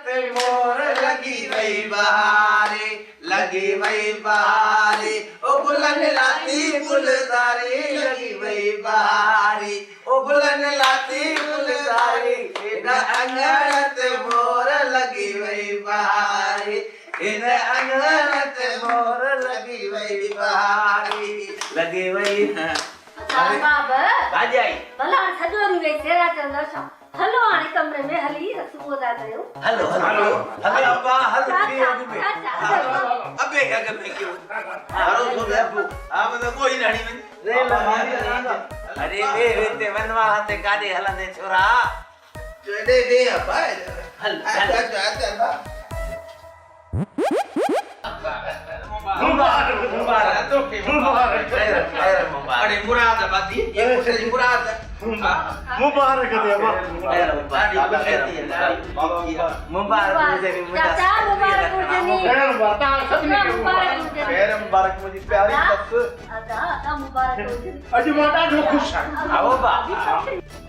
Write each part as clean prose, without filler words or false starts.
ते मोर लगी वई बहारे लगी वई बहारे ओ गुलन लाती गुलजारी लगी वई बहारी ओ गुलन लाती गुलजारी इन अंगण ते मोर लगी वई बहारी इन अंगण ते मोर लगी वई बहारी लगी वई बाबा भाजी आई भला सॼो ॾींहुं वेही सेरा चवंदा छा हलो हाणे कमरे में हली रसूल था कयूं हेलो हेलो हेलो अब्बा हेलो की अग में चाचा अबे अग में क्यों हारो सो बाबू आप तो कोई नहीं में रे लमारी अरे वे ते वनवा हते काडे हलने छोरा चडे दे अब्बा हल अच्छा मुबारक मुबारक तो के मुबारक अरे मुरादाबादी ये मुझे मुराद मुबारक दे अब्बा मुबारक मुझे चाचा मुबारक हुजनी खैर मुबारक मुझी प्यारी सस अदा मुबारक हुजनी अज मां ॾाढो ख़ुशि आहियां आओ बा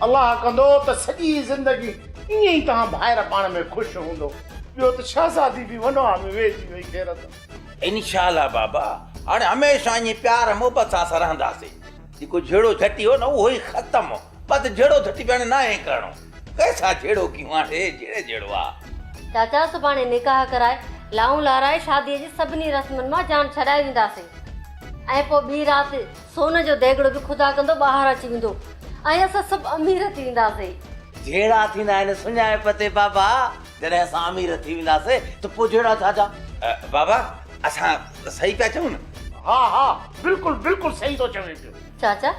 अल्लाह कंदो त सॼी ज़िंदगी ईअं ई तव्हां भाइर पाण में ख़ुशि हूंदो ॿियो त शहज़ादी बि वनवा में वेठी वई ख़ैरत इंशाल्लाह बाबा हाणे हमेशा ईअं प्यार मोहबत सां रहंदासीं जेको झेड़ो झटी हो न उहो ई ख़तम हो बस झेड़ो झटी पिण न आहे करणो कैसा झेड़ो कयूं हाणे जहिड़े जहिड़ो आहे चाचा सुभाणे निकाह कराए लाऊं लाराए शादीअ जी सभिनी रस्मनि मां जान छॾाए ॾींदासीं ऐं पोइ ॿी राति सोन जो देगड़ो बि ख़ुदा कंदो ॿाहिरि अची वेंदो ऐं असां सभु अमीर थी वेंदासीं जहिड़ा थींदा आहिनि सुञाइप ते बाबा जॾहिं असां अमीर थी वेंदासीं त पोइ जहिड़ा छा बाबा असां सही पिया चऊं न हा हा बिल्कुलु बिल्कुलु सही थो चवे पियो चाचा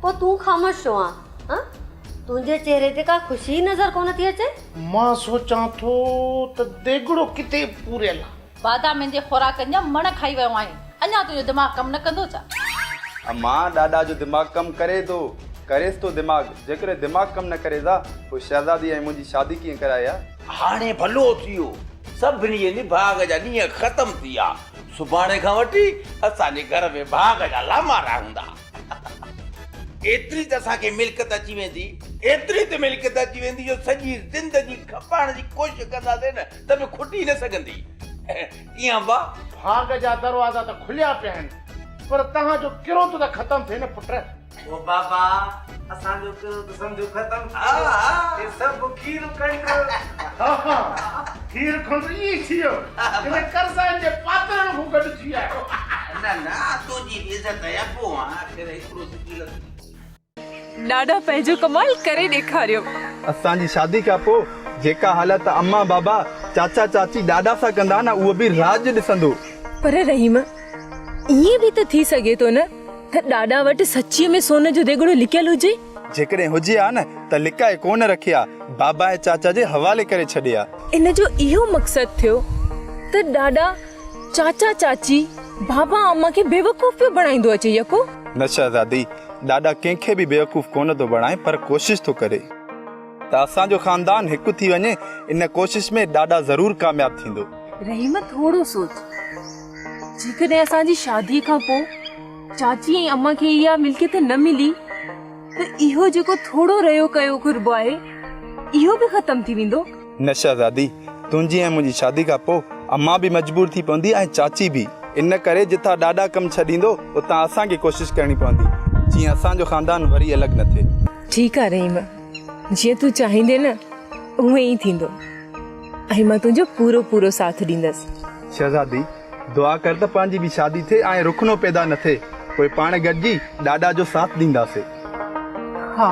पोइ तूं ख़ामोश छो आहे हां तुंहिंजे चेहरे ते का ख़ुशी नज़र कोन थी अचे मां सोचां थो त देगड़ो किथे पूरियल आहे बादाम जे खुराकनि जा मण खाई वियो आहीं अञा तुंहिंजो दिमाग़ कमु न कंदो छा अम्मा ॾाॾा जो दिमाग़ कमु करे थो करेसि थो दिमाग़ जेकॾहिं दिमाग़ कमु न करे था पोइ शहज़ादी ऐं मुंहिंजी शादी कीअं कराए आहे हाणे भलो थी वियो सभिनी जे निभाग जा ॾींहं ख़तम थी विया सुभाणे खां वठी असांजे घर में भाग जा लामारा हूंदा एतिरी त असांखे मिल्कत अची वेंदी एतिरी त मिल्कत अची वेंदी जो सॼी ज़िंदगी खपाइण जी कोशिशि कंदासीं न त बि खुटी न सघंदी ईअं बा भाग जा दरवाज़ा त खुलिया पिया आहिनि पर तव्हांजो किरो त ख़तमु थिए न पुट ओ बाबा असांजो किरो त सम्झो ख़तमु हा हे सभु खीर कणिक हा हा खीर खंड ई थी वियो इन कर्ज़नि जे पात्रनि खां गॾु थी आयो न न तुंहिंजी बि इज़त आहे पोइ आख़िर हिकिड़ो सिकील ॾाढा पंहिंजो कमाल करे ॾेखारियो असांजी शादी खां पोइ जेका हालत अम्मा बाबा चाचा चाची ॾाॾा सां कंदा न उहो बि राज ॾिसंदो पर रहीम ईअं बि त थी सघे थो न त ॾाॾा वटि सच्चीअ में सोन जो देगड़ो लिकियल हुजे जेकॾहिं हुजे हा न त लिकाए कोन रखे आहे बाबा ऐं चाचा जे हवाले करे छॾे आहे इन जो इहो मक़सदु थियो त ॾाॾा चाचा चाची बाबा अम्मा खे बेवकूफ़ पियो बणाईंदो अचे यको न शहज़ादी ॾाॾा कंहिंखे बि बेवकूफ़ कोन थो बणाए पर कोशिशि थो करे त असांजो ख़ानदान हिकु थी वञे इन कोशिशि में ॾाॾा ज़रूरु कामयाबु थींदो रहीम थोरो सोच जेकॾहिं असांजी शादी खां पोइ चाची ऐं अम्मा खे इहा मिल्कियत न मिली त इहो जेको थोरो रहियो कयो कुर्बो आहे इहो बि ख़तम थी वेंदो न शहज़ादी तुंहिंजी ऐं मुंहिंजी शादी खां पोइ अम्मा बि मजबूर थी पवंदी ऐं चाची बि इन करे जिथां ॾाॾा कमु छॾींदो उतां असांखे कोशिशि करणी पवंदी जीअं असांजो ख़ानदान वरी अलॻि न थिए ठीकु आहे रहीम जीअं तूं चाहींदे न उहे ई थींदो ऐं मां तुंहिंजो पूरो पूरो साथ ॾींदसि शहज़ादी दुआ कर त पंहिंजी बि शादी थिए ऐं रुखनो पैदा न थिए पोइ पाण गॾिजी ॾाॾा जो साथ ॾींदासीं हा